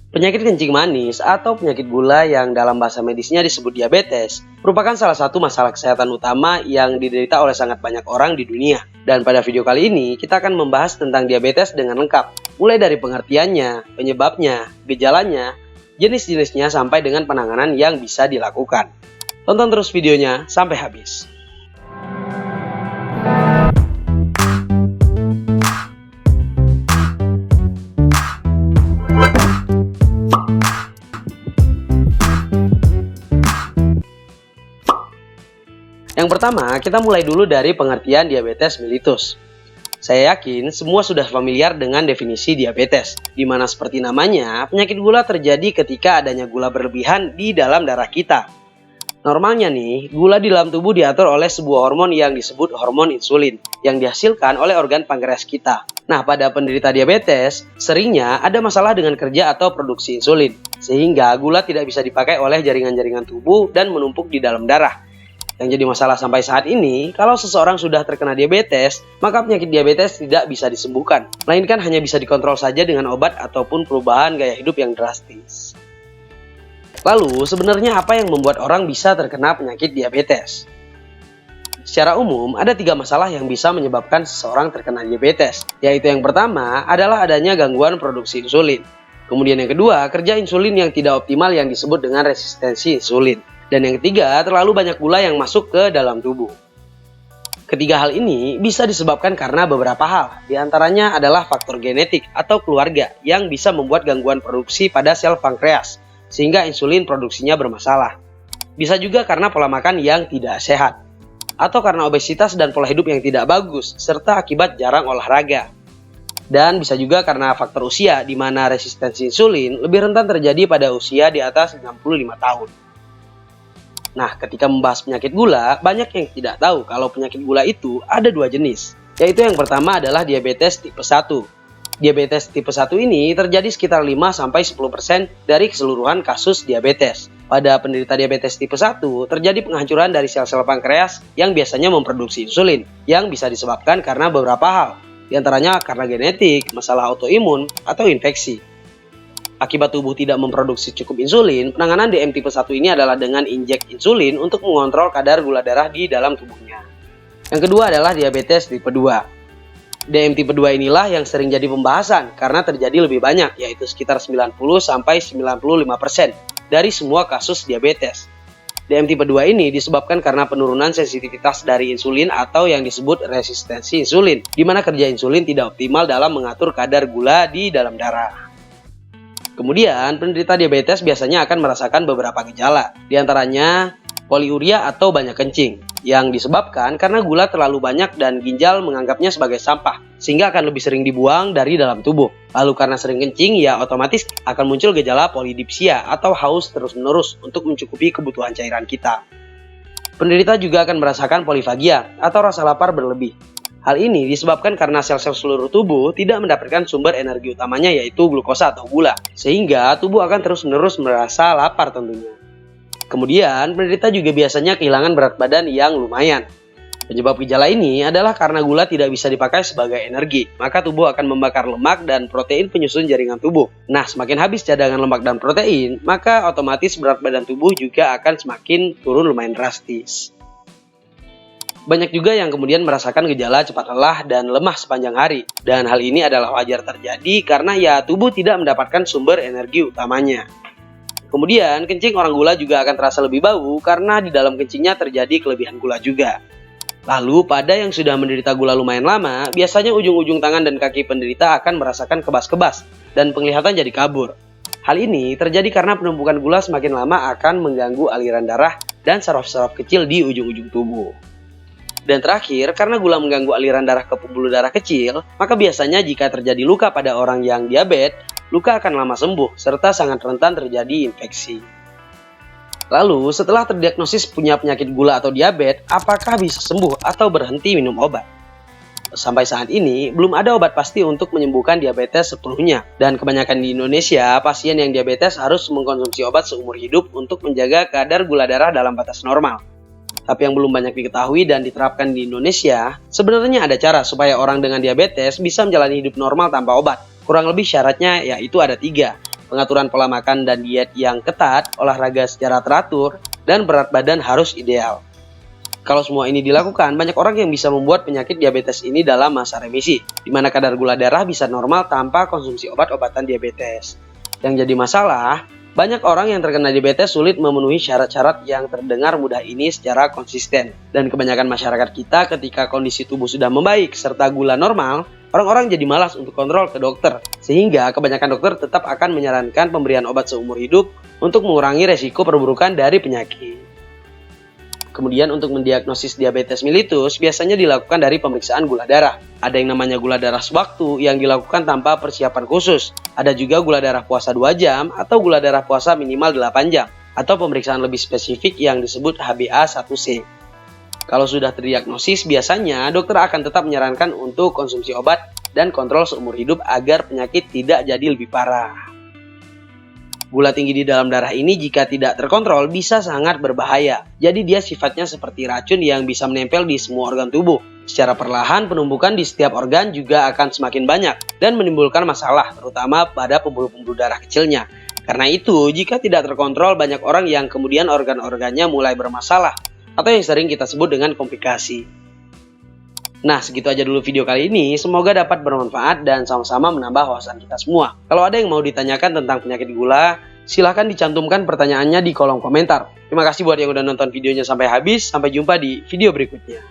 Penyakit kencing manis atau penyakit gula yang dalam bahasa medisnya disebut diabetes merupakan salah satu masalah kesehatan utama yang diderita oleh sangat banyak orang di dunia. Dan pada video kali ini kita akan membahas tentang diabetes dengan lengkap, mulai dari pengertiannya, penyebabnya, gejalanya, jenis-jenisnya sampai dengan penanganan yang bisa dilakukan. Tonton terus videonya sampai habis. Yang pertama, kita mulai dulu dari pengertian diabetes mellitus. Saya yakin semua sudah familiar dengan definisi diabetes, di mana seperti namanya, penyakit gula terjadi ketika adanya gula berlebihan di dalam darah kita. Normalnya nih, gula di dalam tubuh diatur oleh sebuah hormon yang disebut hormon insulin, yang dihasilkan oleh organ pankreas kita. Nah, pada penderita diabetes, seringnya ada masalah dengan kerja atau produksi insulin, sehingga gula tidak bisa dipakai oleh jaringan-jaringan tubuh dan menumpuk di dalam darah. Yang jadi masalah sampai saat ini, kalau seseorang sudah terkena diabetes, maka penyakit diabetes tidak bisa disembuhkan, melainkan hanya bisa dikontrol saja dengan obat ataupun perubahan gaya hidup yang drastis. Lalu, sebenarnya apa yang membuat orang bisa terkena penyakit diabetes? Secara umum, ada 3 masalah yang bisa menyebabkan seseorang terkena diabetes, yaitu yang pertama adalah adanya gangguan produksi insulin. Kemudian yang kedua, kerja insulin yang tidak optimal yang disebut dengan resistensi insulin. Dan yang ketiga, terlalu banyak gula yang masuk ke dalam tubuh. Ketiga hal ini bisa disebabkan karena beberapa hal. Di antaranya adalah faktor genetik atau keluarga yang bisa membuat gangguan produksi pada sel pankreas, sehingga insulin produksinya bermasalah. Bisa juga karena pola makan yang tidak sehat, atau karena obesitas dan pola hidup yang tidak bagus, serta akibat jarang olahraga. Dan bisa juga karena faktor usia, di mana resistensi insulin lebih rentan terjadi pada usia di atas 65 tahun. Nah, ketika membahas penyakit gula, banyak yang tidak tahu kalau penyakit gula itu ada 2 jenis, yaitu yang pertama adalah diabetes tipe 1. Diabetes tipe 1 ini terjadi sekitar 5-10% dari keseluruhan kasus diabetes. Pada penderita diabetes tipe 1, terjadi penghancuran dari sel-sel pankreas yang biasanya memproduksi insulin, yang bisa disebabkan karena beberapa hal, di antaranya karena genetik, masalah autoimun, atau infeksi. Akibat tubuh tidak memproduksi cukup insulin, penanganan DM tipe 1 ini adalah dengan injek insulin untuk mengontrol kadar gula darah di dalam tubuhnya. Yang kedua adalah diabetes tipe 2. DM tipe 2 inilah yang sering jadi pembahasan karena terjadi lebih banyak, yaitu sekitar 90-95% dari semua kasus diabetes. DM tipe 2 ini disebabkan karena penurunan sensitivitas dari insulin atau yang disebut resistensi insulin, di mana kerja insulin tidak optimal dalam mengatur kadar gula di dalam darah. Kemudian, penderita diabetes biasanya akan merasakan beberapa gejala, di antaranya poliuria atau banyak kencing, yang disebabkan karena gula terlalu banyak dan ginjal menganggapnya sebagai sampah, sehingga akan lebih sering dibuang dari dalam tubuh. Lalu karena sering kencing, ya otomatis akan muncul gejala polidipsia atau haus terus-menerus untuk mencukupi kebutuhan cairan kita. Penderita juga akan merasakan polifagia atau rasa lapar berlebih. Hal ini disebabkan karena sel-sel seluruh tubuh tidak mendapatkan sumber energi utamanya yaitu glukosa atau gula, sehingga tubuh akan terus-menerus merasa lapar tentunya. Kemudian, penderita juga biasanya kehilangan berat badan yang lumayan. Penyebab gejala ini adalah karena gula tidak bisa dipakai sebagai energi, maka tubuh akan membakar lemak dan protein penyusun jaringan tubuh. Nah, semakin habis cadangan lemak dan protein, maka otomatis berat badan tubuh juga akan semakin turun lumayan drastis. Banyak juga yang kemudian merasakan gejala cepat lelah dan lemah sepanjang hari. Dan hal ini adalah wajar terjadi karena ya tubuh tidak mendapatkan sumber energi utamanya. Kemudian kencing orang gula juga akan terasa lebih bau karena di dalam kencingnya terjadi kelebihan gula juga. Lalu pada yang sudah menderita gula lumayan lama, biasanya ujung-ujung tangan dan kaki penderita akan merasakan kebas-kebas dan penglihatan jadi kabur. Hal ini terjadi karena penumpukan gula semakin lama akan mengganggu aliran darah dan saraf-saraf kecil di ujung-ujung tubuh. Dan terakhir, karena gula mengganggu aliran darah ke pembuluh darah kecil, maka biasanya jika terjadi luka pada orang yang diabetes, luka akan lama sembuh, serta sangat rentan terjadi infeksi. Lalu, setelah terdiagnosis punya penyakit gula atau diabetes, apakah bisa sembuh atau berhenti minum obat? Sampai saat ini, belum ada obat pasti untuk menyembuhkan diabetes sepenuhnya. Dan kebanyakan di Indonesia, pasien yang diabetes harus mengkonsumsi obat seumur hidup untuk menjaga kadar gula darah dalam batas normal. Tapi yang belum banyak diketahui dan diterapkan di Indonesia, sebenarnya ada cara supaya orang dengan diabetes bisa menjalani hidup normal tanpa obat. Kurang lebih syaratnya yaitu ada 3, pengaturan pola makan dan diet yang ketat, olahraga secara teratur, dan berat badan harus ideal. Kalau semua ini dilakukan, banyak orang yang bisa membuat penyakit diabetes ini dalam masa remisi, di mana kadar gula darah bisa normal tanpa konsumsi obat-obatan diabetes. Yang jadi masalah, banyak orang yang terkena diabetes sulit memenuhi syarat-syarat yang terdengar mudah ini secara konsisten. Dan kebanyakan masyarakat kita ketika kondisi tubuh sudah membaik serta gula normal, orang-orang jadi malas untuk kontrol ke dokter. Sehingga kebanyakan dokter tetap akan menyarankan pemberian obat seumur hidup untuk mengurangi resiko perburukan dari penyakit. Kemudian untuk mendiagnosis diabetes mellitus biasanya dilakukan dari pemeriksaan gula darah. Ada yang namanya gula darah sewaktu yang dilakukan tanpa persiapan khusus. Ada juga gula darah puasa 2 jam atau gula darah puasa minimal 8 jam. Atau pemeriksaan lebih spesifik yang disebut HbA1c. Kalau sudah terdiagnosis biasanya dokter akan tetap menyarankan untuk konsumsi obat dan kontrol seumur hidup agar penyakit tidak jadi lebih parah. Gula tinggi di dalam darah ini jika tidak terkontrol bisa sangat berbahaya. Jadi dia sifatnya seperti racun yang bisa menempel di semua organ tubuh. Secara perlahan penumbukan di setiap organ juga akan semakin banyak dan menimbulkan masalah terutama pada pembuluh-pembuluh darah kecilnya. Karena itu jika tidak terkontrol banyak orang yang kemudian organ-organnya mulai bermasalah atau yang sering kita sebut dengan komplikasi. Nah, segitu aja dulu video kali ini. Semoga dapat bermanfaat dan sama-sama menambah wawasan kita semua. Kalau ada yang mau ditanyakan tentang penyakit gula, silahkan dicantumkan pertanyaannya di kolom komentar. Terima kasih buat yang udah nonton videonya sampai habis. Sampai jumpa di video berikutnya.